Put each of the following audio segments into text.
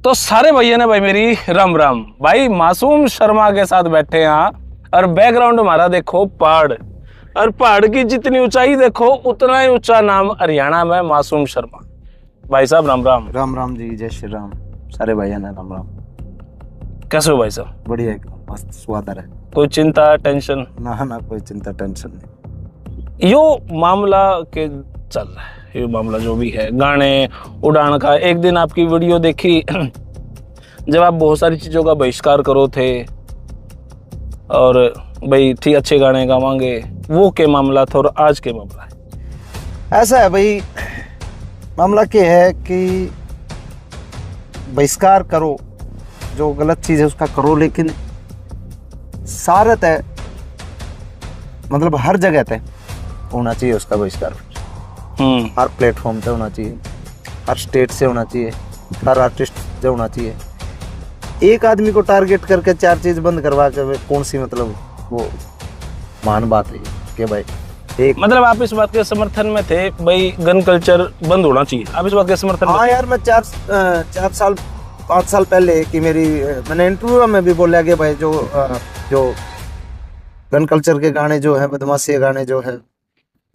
तो सारे भैया ने भाई मेरी राम राम। भाई मासूम शर्मा के साथ बैठे यहाँ और बैकग्राउंड हमारा देखो पहाड़, और पहाड़ की जितनी ऊंचाई देखो उतना ही ऊंचा नाम हरियाणा में मासूम शर्मा। भाई साहब राम राम। राम राम जी, जय श्री राम। सारे भैया ने राम राम। कैसे हो भाई साहब? बढ़िया, एकदम मस्त स्वादर है। कोई चिंता टेंशन? ना कोई चिंता टेंशन नहीं। यो मामला के चल रहा है, ये मामला जो भी है गाने उड़ान का। एक दिन आपकी वीडियो देखी जब आप बहुत सारी चीजों का बहिष्कार करो थे और भाई ठीक अच्छे गाने गावांगे, वो के मामला था और आज के मामला है। ऐसा है भाई, मामला क्या है कि बहिष्कार करो, जो गलत चीज है उसका करो, लेकिन सारे तय मतलब हर जगह तय होना चाहिए उसका बहिष्कार। हर प्लेटफॉर्म पे होना चाहिए, हर स्टेट से होना चाहिए, हर आर्टिस्ट से होना चाहिए। एक आदमी को टारगेट करके चार चीज बंद करवा के कौन सी मतलब वो महान बात है कि भाई एक मतलब आप इस बात के समर्थन में थे भाई गन कल्चर बंद होना चाहिए? आप इस बात के समर्थन में? हाँ यार, मैं 5 साल पहले की मैंने इंटरव्यू में भी बोला कि भाई जो गन कल्चर के गाने जो है, बदमाशी गाने जो है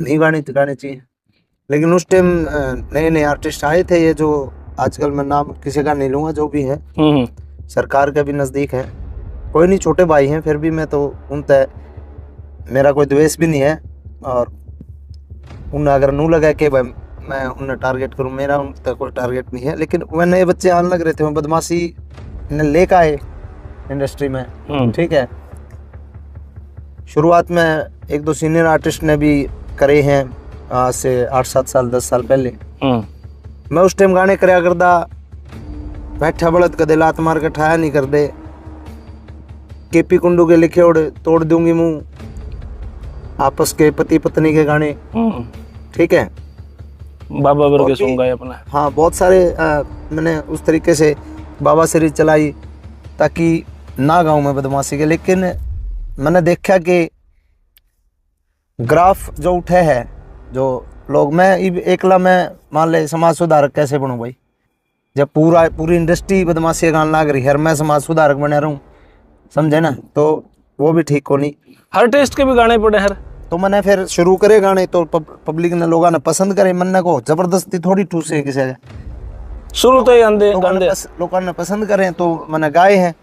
नहीं गाने चाहिए। लेकिन उस टाइम नए नए आर्टिस्ट आए थे, ये जो आजकल मैं नाम किसी का नहीं लूंगा, जो भी है सरकार के भी नज़दीक है, कोई नहीं, छोटे भाई हैं, फिर भी मैं तो उन तय मेरा कोई द्वेष भी नहीं है। और उन्हें अगर नू लगा कि भाई मैं उन्हें टारगेट करूं, मेरा उन तक कोई टारगेट नहीं है। लेकिन वह नए बच्चे आने लग रहे थे, बदमाशी लेकर आए इंडस्ट्री में, ठीक है। शुरुआत में 1-2 सीनियर आर्टिस्ट ने भी करे हैं, आज से 8-7 साल 10 साल पहले। मैं उस टाइम गाने कराया करदा, बैठा बड़द कदे लात मार के ठाया नहीं कर दे, केपी कुंडू के लिखे उड़ तोड़ दूंगी मुंह, आपस के पति पत्नी के गाने, ठीक है। बाबा वर्गे सॉन्ग गाए अपना। हाँ, बहुत सारे मैंने उस तरीके से बाबा सीरीज चलाई ताकि ना गाऊं मैं बदमाशी के। लेकिन मैंने देखा कि ग्राफ जो उठे है, जो लोग, मैं एकला मैं मान ले समाज सुधारक कैसे बनूं भाई, जब पूरी इंडस्ट्री बदमाशी गाने लग रही है, मैं समाज सुधारक बने रहूं, समझे ना? तो वो भी ठीक हो नहीं। हर टेस्ट के भी गाने पड़े हर। तो मैंने फिर शुरू करे गाने, तो पब्लिक ने, लोगों ने पसंद करे। मन को जबरदस्ती थोड़ी ठूसे किसी शुरू तो ही आंदे लोगों ने पसंद करें तो मैंने गाए हैं।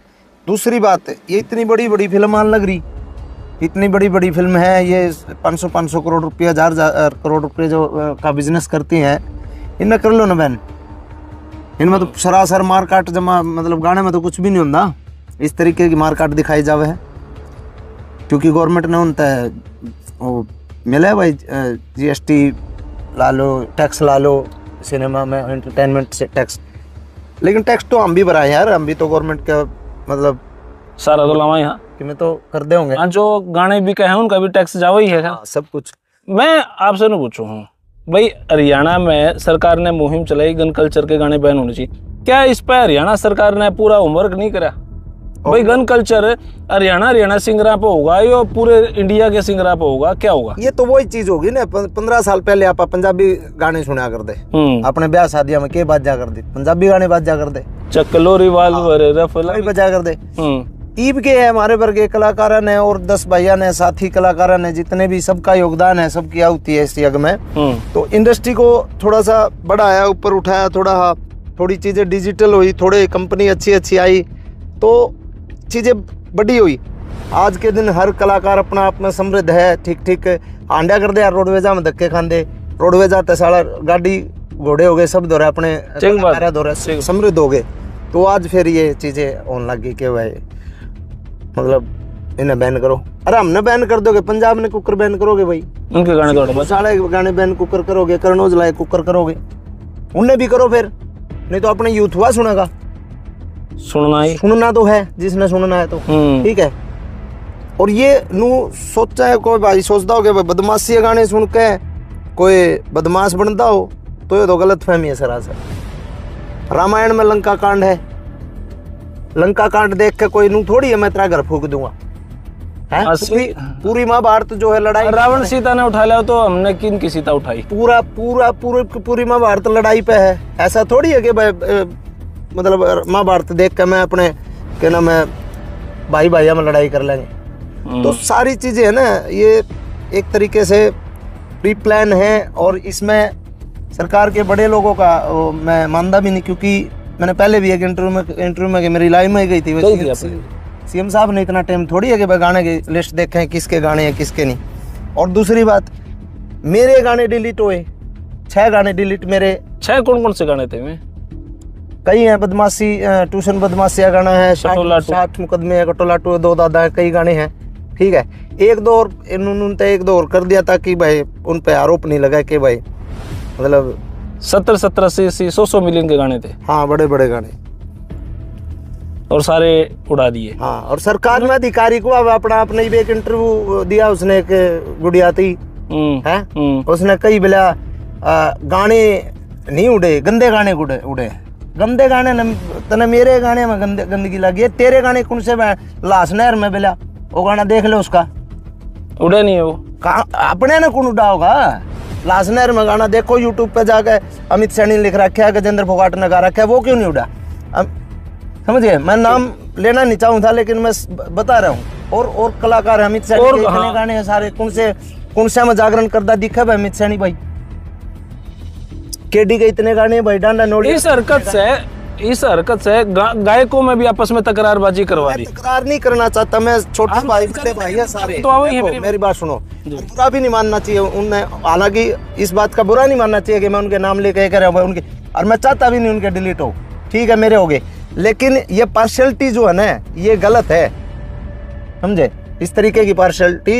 दूसरी बात, ये इतनी बड़ी बड़ी फिल्म आने लग रही, इतनी बड़ी बड़ी फिल्म है, ये 500 करोड़ रुपया, 1000 करोड़ रुपये जो का बिजनेस करती हैं, इनमें कर लो ना बहन। इनमें तो सरासर मार काट जमा, मतलब गाने में तो कुछ भी नहीं होता, इस तरीके की मार काट दिखाई जावे है, क्योंकि गवर्नमेंट ने उनता है वो मिला है भाई, GST ला लो, टैक्स ला लो सिनेमा में, एंटरटेनमेंट से टैक्स। लेकिन टैक्स तो हम भी भराए यार, हम भी तो गवर्नमेंट का मतलब सारा तो लावा यहाँ कि मैं तो कर दे होंगे। जो गाने भी कहे उनका भी टैक्स जावा ही है। हाँ, सब कुछ। मैं आपसे न पूछूं हूँ भाई, हरियाणा में सरकार ने मुहिम चलाई गन कल्चर के गाने बैन होने चाहिए, क्या इस पर हरियाणा सरकार ने पूरा होमवर्क नहीं करा? भाई गन कल्चर हरियाणा सिंगरा पे होगा या पूरे इंडिया के सिंगरा पे होगा, क्या होगा? ये तो वही चीज होगी ना। 15 साल पहले आप पंजाबी गाने सुना कर दे, अपने ब्याह शादियों में के बाजा कर दे, पंजाबी गाने बाजा कर दे, चक्लो रिवाल्वर रफला बजा कर दे। ईब के है हमारे वर्ग कलाकार ने और 10 भैया ने, साथी कलाकार ने, जितने भी, सबका योगदान है, सबकी आहुति है इस यज्ञ में। तो इंडस्ट्री को थोड़ा सा बढ़ाया, ऊपर उठाया, थोड़ी चीजें डिजिटल हुई, थोड़ी कंपनी अच्छी आई, तो चीजें बड़ी हुई। आज के दिन हर कलाकार अपना समृद्ध है, ठीक आंडा कर दे यार, रोडवेजा में धक्के खांदे, रोडवेजा तसाला गाड़ी घोड़े हो गए, सब दौरे अपने दौरे समृद्ध हो गए। तो आज फिर ये चीजें होने लगी कि भाई मतलब इन्हें बैन करो। अरे हमने बैन कर दोगे, पंजाब ने कुकर बैन करोगे भाई, उनके गाने दौड़े, सारे गाने बैन कुकर करोगे, करण औजला कुकर करोगे, उन्हें भी करो फिर, नहीं तो अपने यूथ हुआ सुनेगा। सुनना तो है, जिसने सुनना है तो ठीक है। और ये नू सोचा है कोई भाई, सोचता हो कि बदमाशी गाने सुन के कोई बदमाश बनता हो, तो ये तो गलत फहमी है सरासर। रामायण में लंका कांड है, लंका कांड देख के कोई नू थोड़ी है मैं तेरा घर फूक दूंगा, पूरी महाभारत जो है लड़ाई, रावण सीता ने उठा लिया तो हमने किन की सीता उठाई, पूरी महाभारत लड़ाई पे है। ऐसा थोड़ी है कि भाई मतलब महाभारत देख के मैं अपने क्या नाम है भाई भाइयों में लड़ाई कर लेंगे। तो सारी चीजें है ना, ये एक तरीके से प्री प्लान है, और इसमें सरकार के बड़े लोगों का मैं मानता भी नहीं, क्योंकि मैंने पहले भी एक इंटरव्यू में मेरी लाइव में गई थी, सीएम साहब ने इतना टाइम थोड़ी है कि भाई गाने की लिस्ट देखें किसके गाने हैं किसके नहीं। और दूसरी बात, मेरे गाने डिलीट हुए, 6 गाने डिलीट मेरे। 6 कौन कौन से गाने थे में? कई हैं, बदमाशी, ट्यूशन बदमाशिया गाना है, 60 मुकदमे है, कटोलाटू, 2 दादा है, कई गाने हैं। ठीक है, एक दो और कर दिया ताकि भाई उन पे आरोप नहीं लगा कि भाई मतलब 70 80 100 मिलियन के गाने थे। हाँ, बड़े बड़े गाने, और सारे उड़ा दिए। हाँ, और सरकार में अधिकारी को अब अपने एक इंटरव्यू दिया उसने, एक गुड़िया थी है, उसने कई बिला गाने नहीं उड़े, गंदे गाने उड़े। गंदे गाने तने मेरे गाने में गंदगी लगी है, तेरे गाने कौन से लाश नहर में बिला, वो गाना देख ले, उसका उड़े नहीं है वो, अपने ने कौन उड़ा होगा। लाश नहर में गाना देखो यूट्यूब पे जाके, अमित सैनी लिख रखा है, गजेंद्र फोगाट ने गा रखा है, वो क्यों नहीं उड़ा। समझिए, मैं नाम लेना नहीं चाहूँ था, लेकिन मैं बता रहा हूँ। और कलाकार अमित सैनी के इतने गाने हैं सारे, कौन से में जागरण करता दिखा भाई अमित सैनी भाई, केडी के इतने गाने भाई, डांडा नोड़ी। इस हरकत से गायकों में भी आपस में तकरारबाजी करवा रही। तकरार नहीं करना चाहता मैं, छोटे भाई बड़े भाई है सारे। तो मेरी बात सुनो, बुरा भी नहीं मानना चाहिए उनने, हालांकि इस बात का बुरा नहीं मानना चाहिए कि मैं उनके नाम लेके कह रहा हूँ उनके, और मैं चाहता भी नहीं उनके डिलीट हो, ठीक है, मेरे हो गए। लेकिन ये पार्शियलिटी जो है ना, ये गलत है, समझे। इस तरीके की पार्शियलिटी,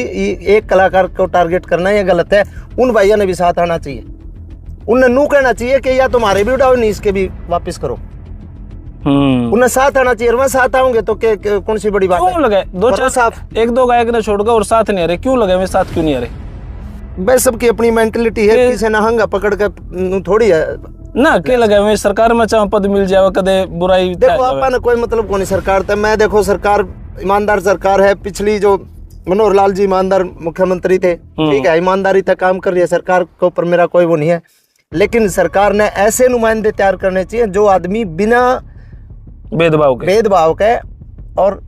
एक कलाकार को टारगेट करना, ये गलत है। उन भाइयों ने भी साथ आना चाहिए, उन्हें नू कहना चाहिए कि या तुम्हारे भी उड़ाओ, नहीं इसके भी वापस करो। उन्हें साथ आना चाहिए, वह साथ आऊंगे तो कौन सी बड़ी बात है। क्यों लगे 2-4 साथ, 1-2 गायक ने छोड़ और साथ नहीं आ रहे, क्यों लगे वे साथ क्यों नहीं आ रहे? भाई सबकी अपनी मेंटलिटी है, किसी ने हंगा पकड़ के थोड़ी है ना, के लगे मैं सरकार में चाहे पद मिल जाए कदे बुराई। देखो आपा ने कोई मतलब कौन सरकार था, मैं देखो सरकार ईमानदार सरकार है, पिछली जो मनोहर लाल जी ईमानदार मुख्यमंत्री थे, ठीक है, ईमानदारी तक काम कर रही है सरकार के ऊपर मेरा कोई वो नहीं है। लेकिन सरकार ने ऐसे नुमाइंदे तैयार करने चाहिए जो आदमी बिना भेदभाव के और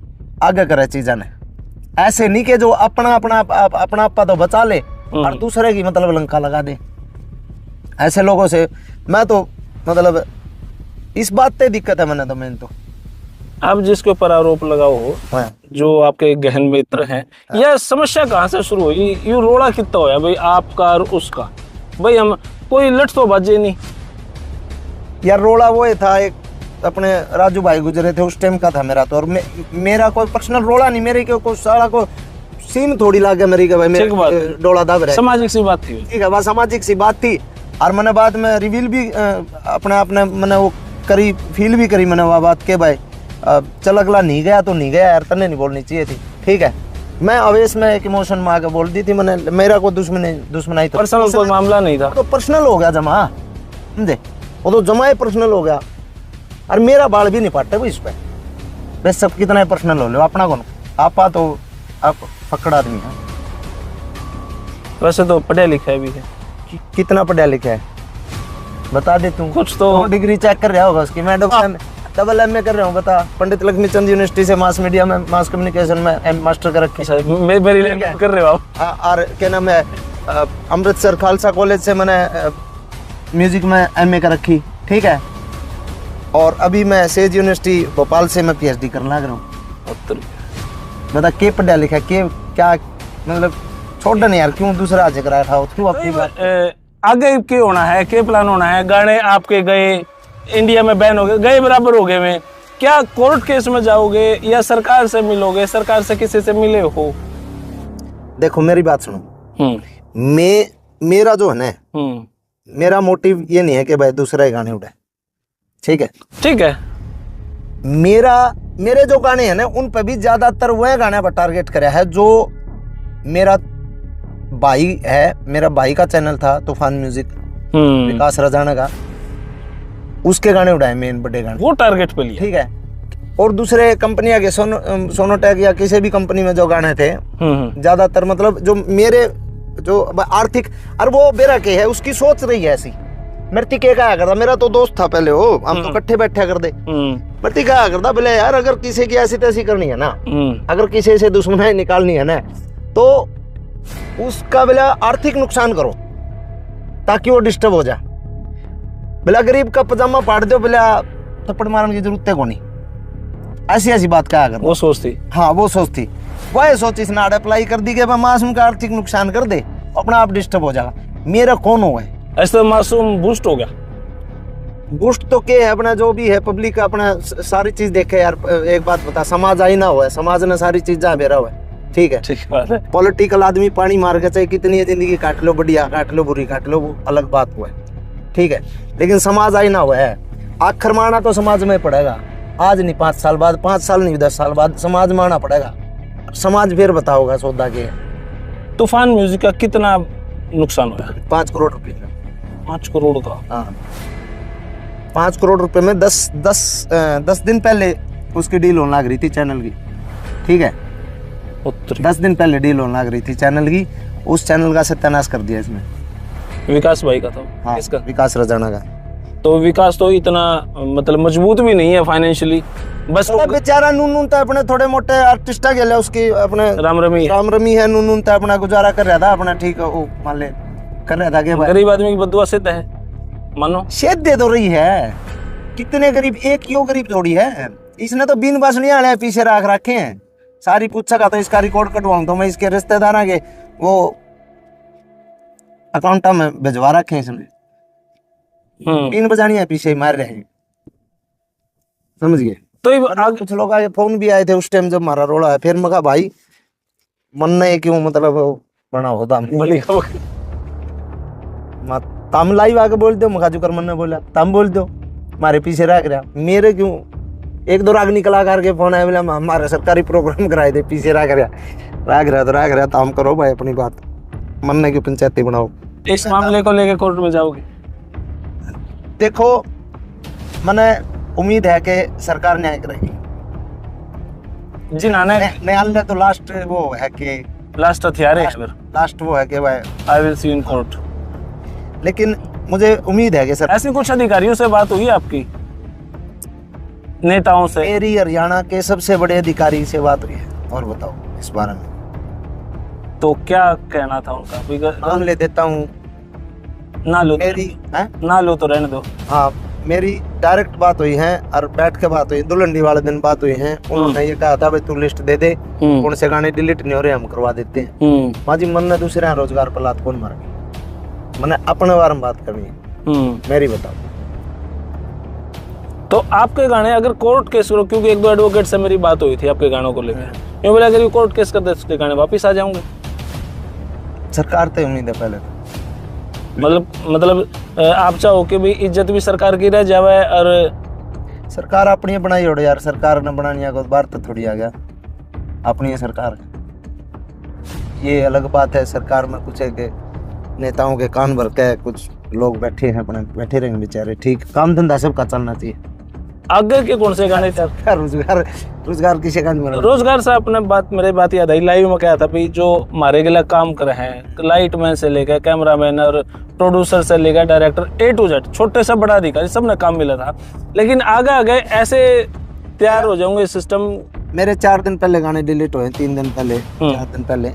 आगे करे चीजें ने, ऐसे नहीं कि जो अपना आपा तो बचा ले और दूसरे की मतलब लंका लगा दे। ऐसे लोगों से मैं तो मतलब इस बात पे दिक्कत है मैंने तो मेन तो। आप जिसके ऊपर आरोप लगाओ हो, जो आपके गहन मित्र हैं, यह समस्या कहाँ से शुरू हुई? यू रोड़ा कितना होया भाई आपका और उसका? भाई हम कोई लट तो बाजे नहीं यार, रोड़ा वो था एक अपने राजू भाई गुजरे थे उस टाइम का था मेरा तो, और मेरा कोई पर्सनल रोड़ा नहीं, मेरे को सारा को सीन थोड़ी लागे मेरी के भाई मेरे डोला दाब रहे, सामाजिक सी बात थी, ठीक है, वह सामाजिक सी बात थी। और मैंने बाद में रिवील भी अपने आपने मैंने वो करी, फील भी करी मैंने वह बात के भाई चल अगला नहीं गया तो नहीं गया यार, तने नहीं बोलनी चाहिए थी, ठीक है। मैं अवेश में एक इमोशन में आके बोल दी थी मैंने, मेरा कोई दुश्मनाई तो पर्सनल कोई मामला नहीं था, तो पर्सनल हो गया जमा, समझे, वो तो जमा ही पर्सनल हो गया। और मेरा बाल भी नहीं पाटे भाई इस पे, बस सब कितना पर्सनल हो लो अपना कौन, आपा तो आप पकड़ आदमी है। वैसे तो पढ़ा लिखा भी है, कितना पढ़ा लिखा है बता दे तू, कुछ तो डिग्री चेक कर रहा होगा उसकी, मैं डबल एमए कर रहा हूँ, बता। पंडित लक्ष्मीचंद यूनिवर्सिटी से मास मीडिया में मास कम्युनिकेशन में मास्टर कर रखी है, मेरी कर रहे हो आप। और क्या नाम है अमृतसर खालसा कॉलेज से मैंने म्यूजिक में एमए कर रखी, ठीक है। और अभी मैं सेज यूनिवर्सिटी भोपाल से मैं पीएचडी करने लग रहा हूँ। बता के पढ़ा लिखा के क्या मतलब, छोड़ नहीं यार, क्यों दूसरा आज कराया था क्यों अपनी बात आगे क्या होना है, क्या प्लान होना है? गाने आपके गए, इंडिया में बैन हो गए बराबर हो गए, में क्या कोर्ट केस में जाओगे या सरकार से मिलोगे? सरकार से किसी से मिले हो? देखो मेरी बात सुनो, मेरा जो है ना, मेरा मोटिव ये नहीं है कि भाई दूसरा गाने उड़े, ठीक है, ठीक है। मेरे जो गाने हैं ना उन पे भी ज्यादातर वह गाने पर टारगेट करा है जो मेरा भाई है, मेरा भाई का चैनल था तूफान म्यूजिक, विकास रजाना का, उसके गाने उड़ाए मेन बड़े गाने, वो टारगेट पे लिया, ठीक है। और दूसरे कंपनियां के सोनोटेक या किसी भी कंपनी में जो गाने थे ज्यादातर मतलब जो मेरे जो आर्थिक, और वो बेरा के है उसकी सोच रही है ऐसी, मृति के कहा करता, मेरा तो दोस्त था पहले, वो हम तो इकट्ठे बैठा करते। मृति कहा करता बोले यार अगर किसी की ऐसी तैसी करनी है ना, अगर किसी से दुश्मनाई निकालनी है ना, तो उसका बोला आर्थिक नुकसान करो ताकि वो डिस्टर्ब हो जाए। बोला गरीब का पजामा फाड़ दो, बोला थप्पड़ मारने की जरूरत है को नहीं। ऐसी ऐसी बात कहा कर, वो सोचती। हाँ वो सोचती, वह सोची इसने अप्लाई कर दी कि मासूम का आर्थिक नुकसान कर दे, अपना आप डिस्टर्ब हो जाएगा। मेरा कौन हुआ है ऐसे मासूम बूस्ट हो गया। बूस्ट तो क्या है, अपना जो भी है पब्लिक का अपना सारी चीज देखे यार। एक बात बता, समाज आई ना हुआ है, समाज ने सारी चीज जहाँ बेरा हुआ है, ठीक है। ठीक बात है। पॉलिटिकल आदमी पानी मार के चाहे कितनी जिंदगी काट लो, बढ़िया काट लो, बुरी काट लो, वो अलग बात हुआ है, ठीक है। लेकिन समाज आई ना हुआ है, आखिर मारना तो समाज में पड़ेगा। आज नहीं 5 साल बाद, 5 साल नहीं 10 साल बाद समाज मारना पड़ेगा। समाज फिर बताओगा सौदा के। तूफान म्यूजिक का कितना नुकसान हुआ? 5 करोड़ रुपए का। 5 करोड़ का? हाँ 5 करोड़ रुपए में 10 दिन पहले उसकी डील होने लग रही थी चैनल की, ठीक है। 10 दिन पहले डील होने लग रही थी चैनल की, उस चैनल का सत्यानाश कर दिया इसने। विकास भाई का था? हाँ इसका विकास रजाना का। तो विकास तो इतना मतलब मजबूत भी नहीं है फाइनेंशियली, बस वो बेचारा नून तो अपने थोड़े मोटे आर्टिस्ट के लिए उसकी अपने राम रमी है, नून तो अपना गुजारा कर रहा था अपना, ठीक है। वो मान ले कर रहा था कि गरीब आदमी की बददुआ सिद्ध है, मानो शेद दे तो रही है। कितने गरीब, एक क्यों गरीब थोड़ी है। इसने तो बिन बसनी वाले पीछे रख रखे हैं सारी। पूछा का तो इसका रिकॉर्ड कटवाऊं तो मैं इसके रिश्तेदार के वो अकाउंट में भिजवा रखे हैं इसने। बिन बजानी है पीछे मार रहे हैं, समझ गए। तो आगे कुछ लोग आए, फोन भी आए थे उस टाइम जब हमारा रोड़ा है। फिर मैं कहा भाई मन नहीं क्यों मतलब बना होता तम लाइव आके बोल दो, मखा जुकर मन ने बोला तम बोल दो, मारे पीछे रख रहा मेरे क्यों। 1-2 रागनी कलाकार के फोन आए, बोला हमारे सरकारी प्रोग्राम कराए थे, पीछे रख रहा तो हम करो भाई अपनी बात, मन ने क्यों पंचायती बनाओ। इस मामले को लेकर कोर्ट में जाओगे? देखो मैंने उम्मीद है कि सरकार न्याय करेगी। जी न्यायालय तो लास्ट वो है कि लास्ट हथियार है, लास्ट वो है कि भाई I will see in court. लेकिन मुझे उम्मीद है कि सर ऐसे कुछ अधिकारियों से बात हुई आपकी, नेताओं से? मेरी हरियाणा के सबसे बड़े अधिकारी से बात हुई है। और बताओ इस बारे में तो क्या कहना था उनका? नाम ले देता हूँ, ना लो मेरी है ना लो तो रहने दो। हाँ मेरी डायरेक्ट बात हुई है और बैठ के बात हुई, दुल्हन वाले दिन बात हुई है। उन्होंने ये कहा था भाई तू लिस्ट दे दे, कौन से गाने डिलीट नहीं हो रहे हम करवा देते हैं। माँ जी मन ने दूसरे रोजगार पर लात कौन मारेगी, मैंने अपने बारे में बात करनी है मेरी, बताओ। तो आपके गाने अगर कोर्ट केस करो, क्योंकि 1-2 एडवोकेट से मेरी बात हुई थी आपके गानों को लेकर, यूँ बोला अगर कोर्ट केस कर दे उसके गाने वापिस आ जाऊंगे। सरकार तो उम्मीद है पहले तो। मतलब आप चाहो कि भी इज्जत भी सरकार की रह जावे, और सरकार अपनी बनाई हो यार, सरकार ने बनानी है बाहर तो थोड़ी आ गया, अपनी है सरकार। ये अलग बात है, सरकार में कुछ है कि नेताओं के कान भर के कुछ लोग बैठे हैं, अपने बैठे रहेंगे बेचारे, ठीक। काम धंधा सबका चलना चाहिए। आगे के कौन से गाने थे? रोजगार किसी का नहीं। रोजगार से अपने मेरे बात याद आई, लाइव में क्या था भाई, जो हमारे के लिए काम कर रहे हैं, लाइटमैन से लेकर कैमरामैन और प्रोड्यूसर से लेकर डायरेक्टर, A to Z, छोटे से बड़ा अधिकारी सबने काम मिला था। लेकिन आगे ऐसे तैयार हो जाऊंगे सिस्टम। मेरे 4 दिन पहले गाने डिलीट हुए, 3 दिन पहले, 4 दिन पहले।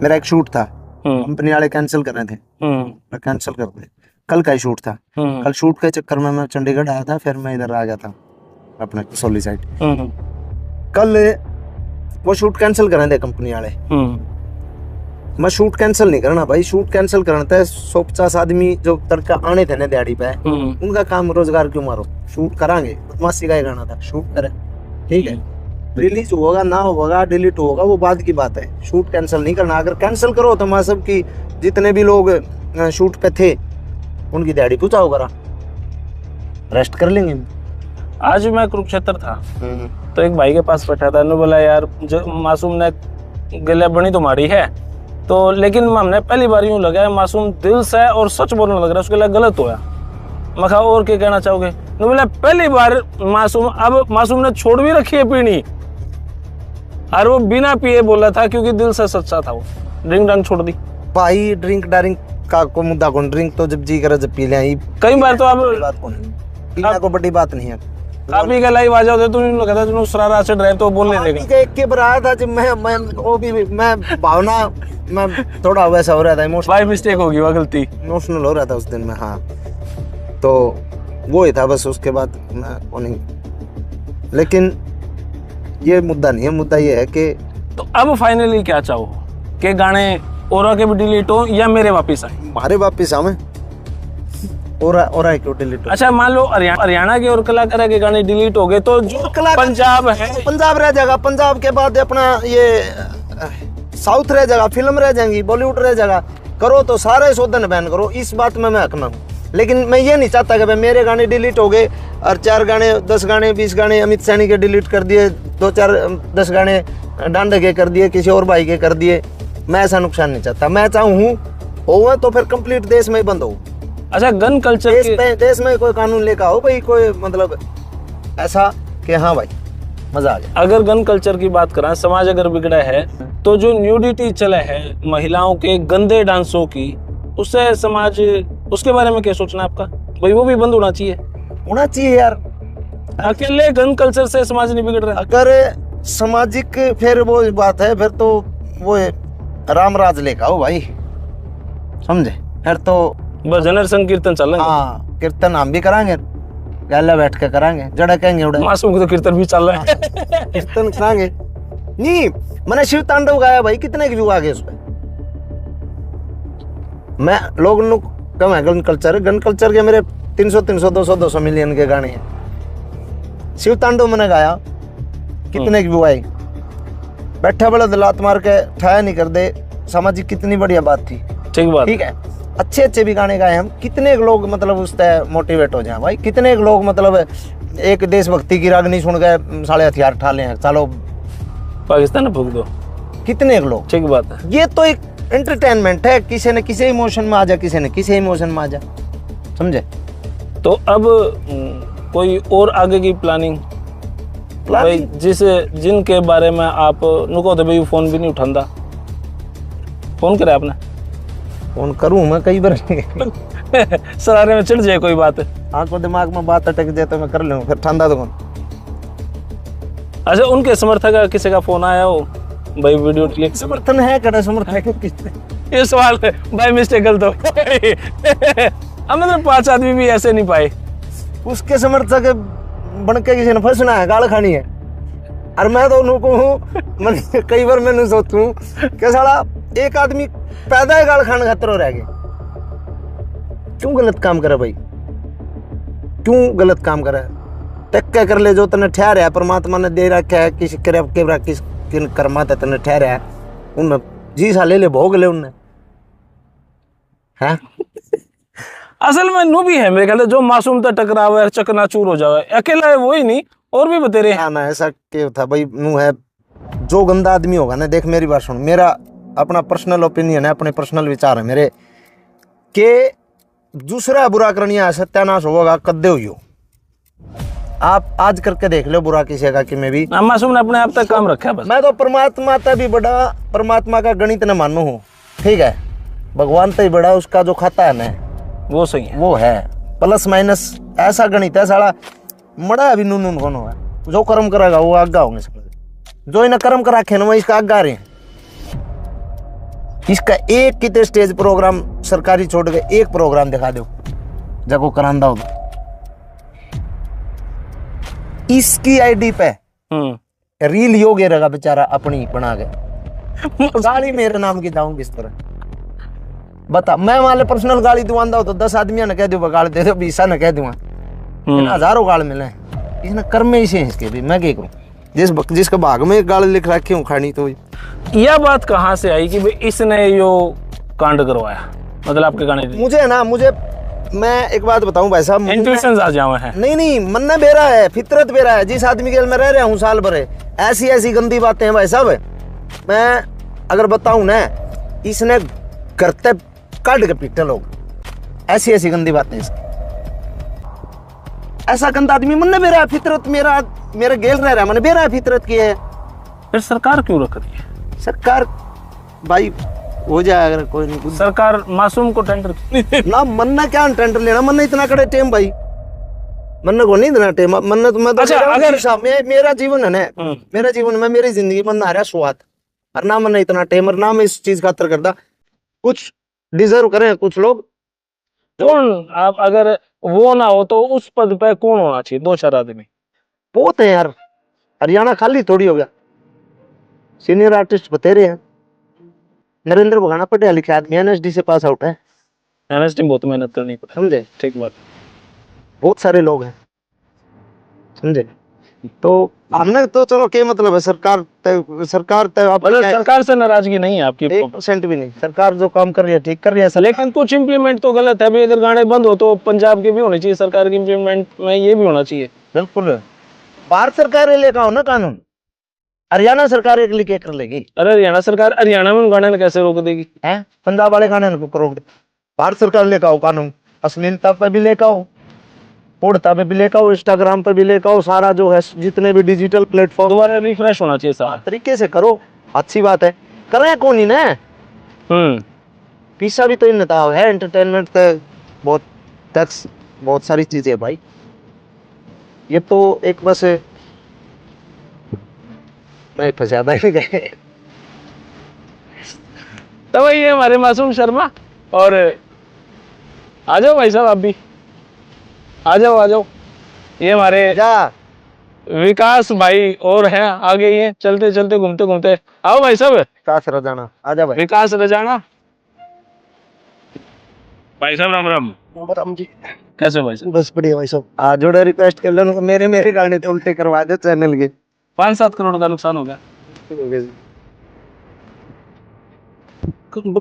मेरा एक शूट था, कंपनी वाले कैंसिल कर रहे थे, मैं कैंसिल कर दे। कल का ही शूट था, कल शूट के चक्कर में मैं चंडीगढ़ आया था, फिर मैं इधर आ गया था अपने सोली साइड। कल वो शूट कैंसिल कर रहे थे कंपनी वाले। मैं शूट कैंसिल नहीं करना भाई, शूट कैंसिल करना था 150 आदमी जो तड़का आने थे ना दिहाड़ी पे, उनका काम रोजगार क्यों मारो। शूट करांगे, बदमाशी का ही गाना था, शूट करें, ठीक है। रिलीज होगा ना होगा, डिलीट होगा, वो बाद की बात है। शूट कैंसिल नहीं करना। अगर कैंसिल करो तो मैं सबकी जितने भी लोग शूट पे थे उनकी दिहाड़ी पूछा होगा, रेस्ट कर लेंगे। आज मैं कुरुक्षेत्र था तो एक भाई के पास बैठा था, बोला यार जो मासूम ने गले बनी तुम्हारी है तो, लेकिन हमने पहली बार यूं लगा है मासूम दिल से और सच बोलने लग रहा है, उसके लिए गलत होया। मैं कहा और क्या कहना चाहोगे? बोला पहली बार मासूम, अब मासूम ने छोड़ भी रखी है पीनी, और वो बिना पिए बोला था क्योंकि दिल से सच्चा था। वो ड्रिंक ड्रंक छोड़ दी भाई, ड्रिंक डारिंग का को मुद्दा कौन, ड्रिंक तो जब जी करे जब पी ले, कई बार तो आप बात कौन, पीना को बड़ी बात नहीं है। आप ही का लाइव आ जाओ तो नहीं कहता तुम सरारा से ड्राइव तो बोलने देगा। एक के बराबर था जब मैं वो भी मैं भावना मैं थोड़ा वैसा हो रहा था, इमोशनल बाय मिस्टेक होगी, वो गलती इमोशनल हो रहा था उस दिन में। हाँ तो वो ही था बस, उसके बाद मैं वो नहीं, लेकिन ये मुद्दा नहीं है। मुद्दा ये है कि तो अब फाइनली क्या चाहो कि गाने और के भी डिलीट हो या मेरे वापिस आए? हमारे वापिस आवे और क्यों डिलीट हो? अच्छा मान लो हरियाणा के और कलाकार के गाने डिलीट हो गए तो जो पंजाब है, पंजाब रह जाएगा। पंजाब के बाद अपना ये साउथ रह जाएगा, फिल्म रह जाएंगी, बॉलीवुड रह जाएगा। करो तो सारे शोधन बैन करो, इस बात में मैं हक में हूँ। लेकिन मैं ये नहीं चाहता कि भाई मेरे गाने डिलीट हो गए और 4 गाने 10 गाने 20 गाने अमित सैनी के डिलीट कर दिए, 2-4 10 गाने डांडे के कर दिए, किसी और भाई के कर दिए। मैं ऐसा नुकसान नहीं चाहता। मैं चाहूँ हो तो फिर कंप्लीट देश में बंद हो। अच्छा गन कल्चर देश में कोई कानून लेकर आओ भाई, कोई मतलब ऐसा कि हाँ भाई मजा आ जाए। अगर गन कल्चर की बात करें, समाज अगर बिगड़ा है तो जो न्यूडिटी चला है महिलाओं के गंदे डांसों की, उससे समाज, उसके बारे में क्या सोचना है आपका? भाई वो भी बंद होना चाहिए। होना चाहिए यार। अकेले गन कल्चर से समाज नहीं बिगड़ रहा। अगर सामाजिक फिर वो बात है, फिर तो वो राम राज लेकर आओ भाई, समझे? फिर तो भजन संकीर्तन चल रहा है। हाँ कीर्तन हम भी कराएंगे, गैला बैठ के कराएंगे, जड़ा कहेंगे उड़ा मासूम को तो कीर्तन भी चल रहा है। कीर्तन कराएंगे। नहीं मैंने शिव तांडव गाया भाई, कितने के व्यू आ गए उस पर। मैं लोग कम है गन कल्चर के मेरे 300 200 मिलियन के गाने हैं। शिव तांडव मैंने गाया, कितने के व्यू आए। बैठा बड़ा दलात मार के ठाया नहीं कर दे, सामाजिक कितनी बढ़िया बात थी। ठीक बात, ठीक है। अच्छे भी गाने गाए हम, कितने लोग मतलब उससे मोटिवेट हो जाए भाई। कितने लोग मतलब एक देशभक्ति की रागनी सुन गए साले हथियार उठा ले, चलो पाकिस्तान फूक दो। कितने लोग। ठीक बात है। ये तो एक एंटरटेनमेंट है, किसी ने किसी इमोशन में आ जा, किसी ने किसी इमोशन में आ जा, समझे? तो अब कोई और आगे की प्लानिंग भाई, जिनके बारे में आप नुको तो भाई फोन भी नहीं उठाता? फोन करे आपने? फोन करूं मैं कई बार। सरारे में चढ़ जाए कोई बात, आंखों दिमाग में बात अटक जाए तो मैं कर लूं, फिर ठंडा तो कौन। अच्छा उनके समर्थक का किसी का फोन आया हो भाई वीडियो डिलीट? समर्थन है कड़ा समर्थन है किसने? ये सवाल है भाई, मिस्टेक गलत हो। हम मतलब 5 आदमी भी ऐसे नहीं पाए। उसके समर्थक बन के किसी ने फंसना है, गाल खानी है। और मैं तो उनको हूँ, कई बार मैंने सोचूं कि साला एक आदमी पैदा है गाल खान खातर रह गए। क्यों गलत काम करे भाई, क्यों गलत काम करे? तक क्या कर ले, जो तने ठहरा है परमात्मा ने दे रखा है, किसी किन कर्मा तने ठहरा है, उनमें जी सा ले ले, भोग ले उनने है। असल में नू भी है मेरे ख्याल जो मासूम तक टकरावे चकनाचूर हो जावे, अकेला है वो ही नहीं और भी बतेरे हैं ना। ऐसा क्या था भाई, नू है जो गंदा आदमी होगा ना, देख मेरी बात सुन, मेरा अपना पर्सनल ओपिनियन है, अपने पर्सनल विचार है मेरे, के दूसरा बुरा करनिया सत्यानाश होगा कद्दे हुई हो। आप आज करके देख लो बुरा किसी का कि मैं भी मासूम ने अपने आप तक काम रखा है बस। मैं तो परमात्मा तक भी बड़ा, परमात्मा का गणित न मानू हूँ, ठीक है? भगवान तक ही बड़ा, उसका जो खाता है ना वो सही है, वो है प्लस माइनस ऐसा गणित है साला। मड़ा अभी नून कौन होगा, जो कर्म करेगा वो आगा होंगे, जो इन्हें कर्म करा खे ना वो इसका आगा रहे हैं। इसका एक कितने स्टेज प्रोग्राम सरकारी छोड़ के एक प्रोग्राम दिखा दो जगो करांदा हो। इसकी आईडी पे रील योगे रहेगा बेचारा अपनी बना के, गाली मेरे नाम की जाऊं किस तरह बता। मैं वाले पर्सनल गाली दुआंदा हो तो 10 आदमियों ने कह दूंगा गाली दे दो, 20 ने कह दूंगा, हजारों गाल मिले। इसने कर्म में ही इसके भी मैं क्या करूं, जिसके भाग में गाल लिख रखी हूँ खानी। तो यह बात कहाँ से आई कि भाई इसने यो कांड करवाया? मतलब आपके गाने मुझे मैं एक बात बताऊं भाई साहब, इंट्यूशंस आ जावे हैं। नहीं मन में बेरा है, फितरत बेरा है। जिस आदमी के में रह रहा हूँ साल भर, ऐसी गंदी बातें हैं भाई साहब। मैं अगर बताऊं ना, इसने करते काट के पीटे लोग, ऐसी गंदी बातें इसकी। ऐसा गंदा आदमी मन में बेरा है, फितरत मेरा गेल रह रहा है, मैंने बेरा है फितरत की है। फिर सरकार क्यों रख रही है? सरकार भाई हो जाएगा, कोई नहीं। सरकार मासूम को टेंडर क्यों नहीं ना मन्ना क्या टेंडर लेना, मन्ना इतना कड़े टेम भाई, मन्ना को नहीं देना टेम, मन्ना तो मैं तो अच्छा, अगर मेरा जीवन है ना, मेरा जीवन में मेरी जिंदगी मन्ना आ रहा स्वाद, और ना मन्ना इतना टेम, और ना मैं इस चीज खातर करता। कुछ डिजर्व करें कुछ लोग। कौन, आप अगर वो ना हो तो उस पद पे कौन होना चाहिए? 2-4 आदमी बहुत है यार, हरियाणा खाली थोड़ी हो गया, सीनियर आर्टिस्ट बतेरे हैं। नरेंद्र भगाना पढ़ा लिखा आदमी, एनएसडी से पास आउट है, एनएसडी बहुत मेहनत करनी पड़ती, समझे? ठीक बात। बहुत सारे लोग हैं, समझे? तो हमने तो चलो क्या मतलब है, सरकार मतलब सरकार से नाराजगी नहीं है आपकी? 1% भी नहीं, सरकार जो काम कर रही है ठीक कर रही है, लेकिन कुछ इम्प्लीमेंट तो गलत है। अभी अगर गाने बंद हो तो पंजाब के भी होने चाहिए, सरकार की इम्प्लीमेंट में ये भी होना चाहिए। बिल्कुल। भारत सरकार लेकर आओ ना कानून, हरियाणा सरकार एक लिखे कर लेगी। अरे हरियाणा सरकार हरियाणा में उन गाने कैसे रोक देगी? है पंजाब वाले गाने को रोक दे, भारत सरकार लेकर आओ कानून, अश्लीलता पे भी लेकर आओ, पूर्णता पे भी लेकर आओ, इंस्टाग्राम पे भी लेकर आओ, सारा जो है जितने भी डिजिटल प्लेटफॉर्म दोबारा रिफ्रेश होना चाहिए सारा तरीके से करो, अच्छी बात है। करें कौन ही ना, पीसा भी तो इन है, एंटरटेनमेंट तो बहुत टैक्स, बहुत सारी चीजें है भाई। ये तो एक बस मैं फंसादा ही गए। तो भाई ये हमारे मासूम शर्मा, और आ जाओ भाई साहब, आप भी आ जाओ, आ जाओ। ये हमारे विकास भाई और हैं आगे, ये चलते चलते घूमते घूमते। आओ भाई साहब, विकास रजाना आ जा भाई। विकास रजाना भाई साहब, राम राम। राम जी, कैसे भाई साहब? बस बढ़िया भाई साहब। आज जोड़ा रिक्वेस्ट कर लो, मेरे गाने तो उल्टे करवा दे चैनल के। 5-7 करोड़ का नुकसान हो गया।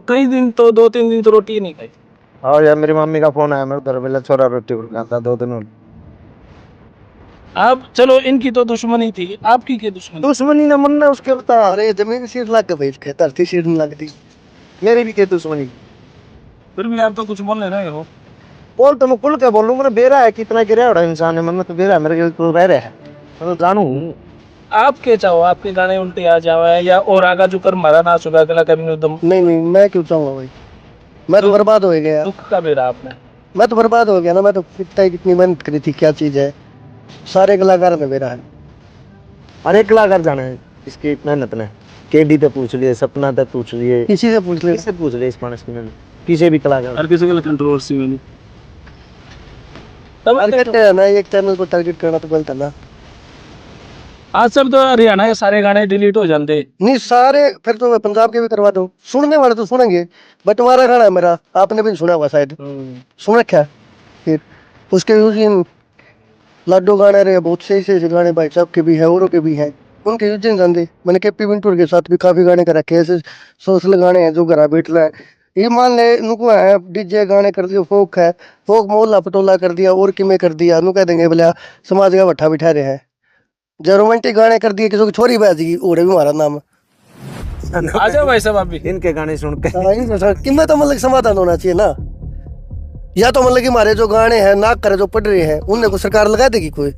कई दिन तो 2-3 दिन तो रोटी ही नहीं खाई। हाँ यार, मेरी मम्मी का फोन आया, मैं उधर मिला, छोरा रोटी खाता 2 दिन। अब चलो, इनकी तो दुश्मनी थी, आपकी क्या दुश्मनी? दुश्मनी ना मन्ना उसके बता, अरे जमीन सीट लग गई, धरती सीट नहीं लगती, मेरी भी क्या दुश्मनी। फिर भी आप तो कुछ बोल नहीं रहे हो। बोल तो मैं खुल के बोलूं, मेरा बेरा है, कितना गिरा बड़ा इंसान है, मैं तो बेरा है, मेरे तो रह रहा है, मैं तो जानू। आप क्या चाहो, आपके गाने उल्टे आ जावे या और आगा जुकर मारा ना सुबह अगला कभी दम? नहीं, मैं क्यों चाहूंगा भाई, मैं तो बर्बाद हो गया। दुख का बेरा आपने, मैं तो बर्बाद हो गया ना, मैं तो कितनी मेहनत करी थी, क्या चीज है, सारे कलाकार में मेरा है, हर एक कलाकार जाना है इसकी मेहनत ने। केडी तो पूछ लिए, सपना तो पूछ लिए, किसी से पूछ लिए, इस मानस में किसी भी कलाकार, हर किसी के कंट्रोवर्सी में नहीं। तब ना एक चैनल को टारगेट करना तो गलत है ना। आज सब तो हरियाणा के सारे गाने डिलीट हो जाते नहीं, सारे फिर तो मैं पंजाब के भी करवा दूं, सुनने वाले तो सुनेंगे, बंटवारा गाना है मेरा, आपने भी सुना होगा शायद, सुन रखा है। फिर उसके लाडो गाने रहे, बहुत से गाने भाई साहब के भी है, औरों के भी हैं, उनके यूज नहीं जानते। मैंने केपी विंटूर के साथ भी काफी गाने कर रखे, ऐसे सोशल गाने हैं जो घर बैठ रहे हैं। ये मान ले उनको है डीजे गाने कर दिया, फोक है, फोक मोहल्ला पटोला कर दिया, और किमें कर दिया, नु कह देंगे बोले समाज का भट्ठा बिठा रहे हैं। जो रोमांटिक गाने कर दिए, किसी की छोरी बाजी और भी हमारा नाम। आ जाओ भाई साहब, आप भी इनके गाने सुन के किमें तो मतलब समाधान होना चाहिए ना, या तो मतलब कि हमारे जो गाने हैं नाक करे जो पढ़ रहे हैं, उनने को सरकार लगा देगी कोई?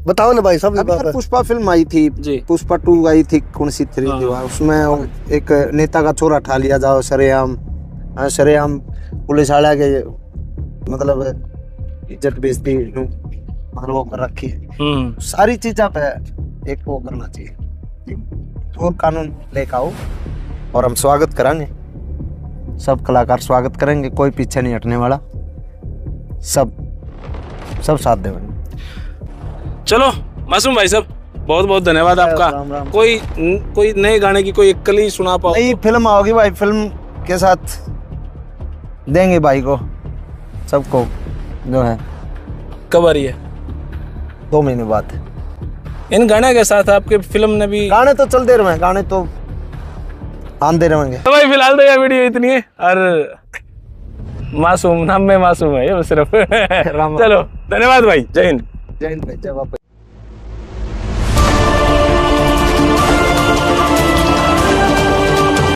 बताओ ना भाई साहब। पुष्पा फिल्म आई थी जी, पुष्पा 2 आई थी, कौन सी थी, उसमें एक नेता का छोरा ठा लिया जाओ सरेआम, पुलिस वाला के मतलब इज्जत बेइज्जती मतलब वो कर रखी है। सारी चीज़ों पे एक वो करना चाहिए, और कानून लेकर आओ, और हम स्वागत कराएंगे, सब कलाकार स्वागत करेंगे, कोई पीछे नहीं हटने वाला, सब साथ देंगे। चलो मासूम भाई साहब, बहुत बहुत धन्यवाद आपका। राम राम। कोई नए गाने की कोई एक कली सुना पाओ? नई फिल्म आओगी भाई, फिल्म के साथ देंगे भाई को, सबको जो है। कब आ रही है? 2 महीने बाद। इन गाने के साथ आपके फिल्म ने भी? गाने तो चलते रहे, गाने तो आंदे रहेंगे। तो भाई फिलहाल तो यह वीडियो इतनी है, और मासूम नाम में मासूम है ये सिर्फ। चलो धन्यवाद भाई, जय हिंद। जय हिंद भाई, जय बापा।